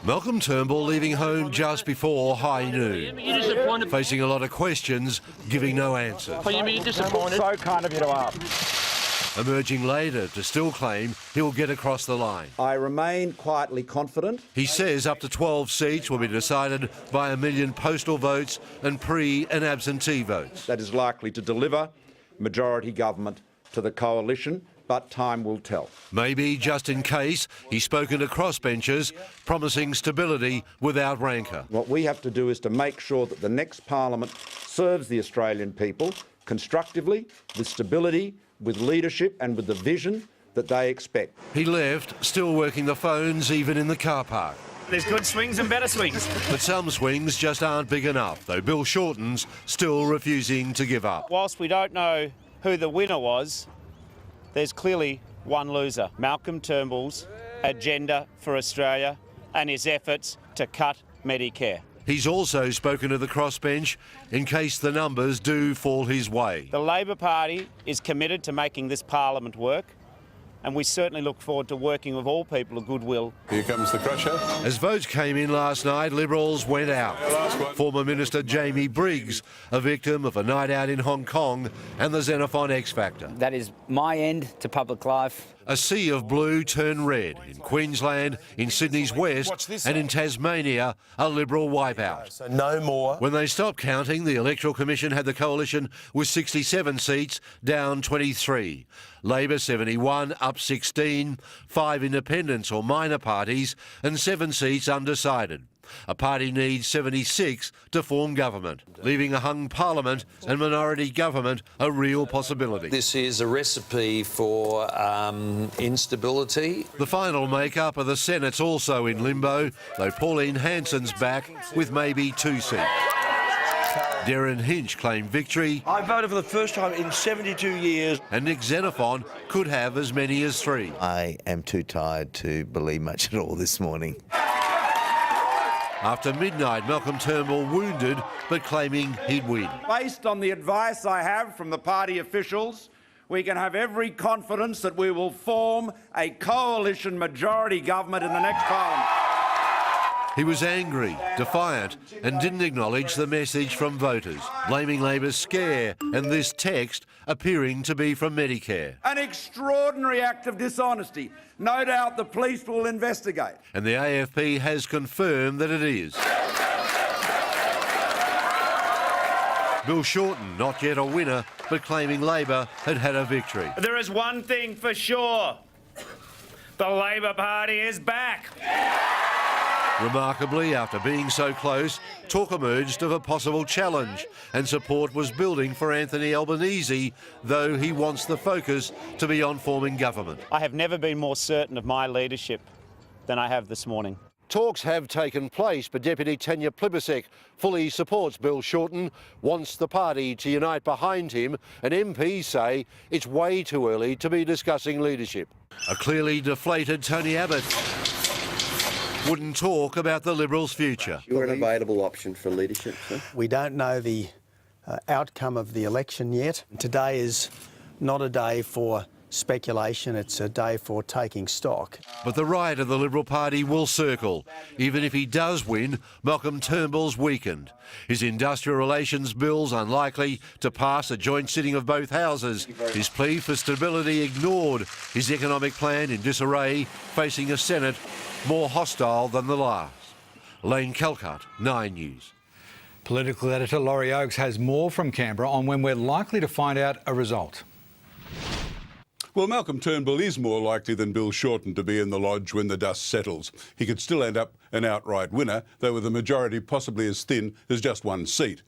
Malcolm Turnbull leaving home just before high noon. You're disappointed. Facing a lot of questions, giving no answers. Oh, you mean you're disappointed? So kind of you to ask. Emerging later to still claim he'll get across the line. I remain quietly confident. He says up to 12 seats will be decided by 1 million postal votes and pre- and absentee votes. That is likely to deliver majority government to the coalition, but time will tell. Maybe just in case, he's spoken to crossbenchers, promising stability without rancour. What we have to do is to make sure that the next parliament serves the Australian people constructively, with stability, with leadership and with the vision that they expect. He left, still working the phones even in the car park. There's good swings and better swings. But some swings just aren't big enough, though Bill Shorten's still refusing to give up. Whilst we don't know who the winner was, there's clearly one loser. Malcolm Turnbull's agenda for Australia and his efforts to cut Medicare. He's also spoken to the crossbench in case the numbers do fall his way. The Labor Party is committed to making this parliament work, and we certainly look forward to working with all people of goodwill. Here comes the crusher. As votes came in last night, Liberals went out. Former Minister Jamie Briggs, a victim of a night out in Hong Kong and the Xenophon X Factor. That is my end to public life. A sea of blue turned red in Queensland, in Sydney's west and in Tasmania, a Liberal wipeout. So no more. When they stopped counting, the Electoral Commission had the coalition with 67 seats, down 23. Labor 71, up 16, 5 independents or minor parties and 7 seats undecided. A party needs 76 to form government, leaving a hung parliament and minority government a real possibility. This is a recipe for instability. The final make-up of the Senate's also in limbo, though Pauline Hanson's back with maybe 2 seats. Darren Hinch claimed victory. I voted for the first time in 72 years. And Nick Xenophon could have as many as 3. I am too tired to believe much at all this morning. After midnight, Malcolm Turnbull wounded, but claiming he'd win. Based on the advice I have from the party officials, we can have every confidence that we will form a coalition majority government in the next parliament. He was angry, defiant, and didn't acknowledge the message from voters, blaming Labor's scare and this text appearing to be from Medicare. An extraordinary act of dishonesty. No doubt the police will investigate. And the AFP has confirmed that it is. Bill Shorten, not yet a winner, but claiming Labor had had a victory. There is one thing for sure. The Labor Party is back. Remarkably, after being so close, talk emerged of a possible challenge and support was building for Anthony Albanese, though he wants the focus to be on forming government. I have never been more certain of my leadership than I have this morning. Talks have taken place, but Deputy Tanya Plibersek fully supports Bill Shorten, wants the party to unite behind him, and MPs say it's way too early to be discussing leadership. A clearly deflated Tony Abbott wouldn't talk about the Liberals' future. You're an available option for leadership, sir? We don't know the outcome of the election yet. Today is not a day for speculation, it's a day for taking stock. But the right of the Liberal Party will circle. Even if he does win, Malcolm Turnbull's weakened. His industrial relations bill's unlikely to pass a joint sitting of both houses. His plea for stability ignored. His economic plan in disarray, facing a Senate more hostile than the last. Lane Calcutt, 9 News. Political editor Laurie Oakes has more from Canberra on when we're likely to find out a result. Well, Malcolm Turnbull is more likely than Bill Shorten to be in the lodge when the dust settles. He could still end up an outright winner, though with a majority possibly as thin as just 1 seat.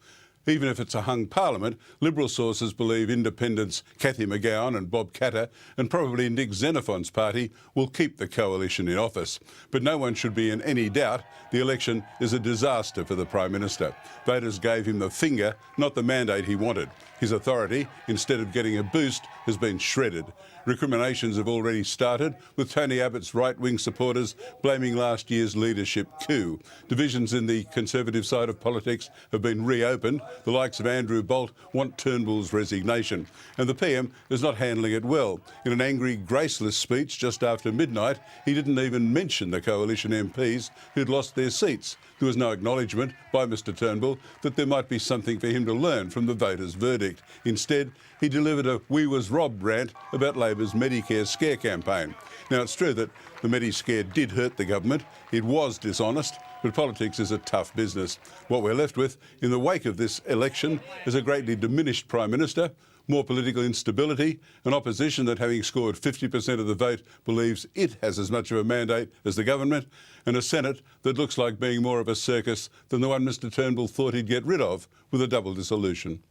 Even if it's a hung parliament, Liberal sources believe independents Cathy McGowan and Bob Katter and probably Nick Xenophon's party will keep the coalition in office. But no one should be in any doubt the election is a disaster for the Prime Minister. Voters gave him the finger, not the mandate he wanted. His authority, instead of getting a boost, has been shredded. Recriminations have already started, with Tony Abbott's right-wing supporters blaming last year's leadership coup. Divisions in the Conservative side of politics have been reopened. The likes of Andrew Bolt want Turnbull's resignation. And the PM is not handling it well. In an angry, graceless speech just after midnight, he didn't even mention the coalition MPs who'd lost their seats. There was no acknowledgement by Mr Turnbull that there might be something for him to learn from the voters' verdict. Instead, he delivered a "we was robbed" rant about Labor's Medicare scare campaign. Now, it's true that the Medicare did hurt the government. It was dishonest, but politics is a tough business. What we're left with in the wake of this election is a greatly diminished Prime Minister, more political instability, an opposition that, having scored 50% of the vote, believes it has as much of a mandate as the government, and a Senate that looks like being more of a circus than the one Mr Turnbull thought he'd get rid of with a double dissolution.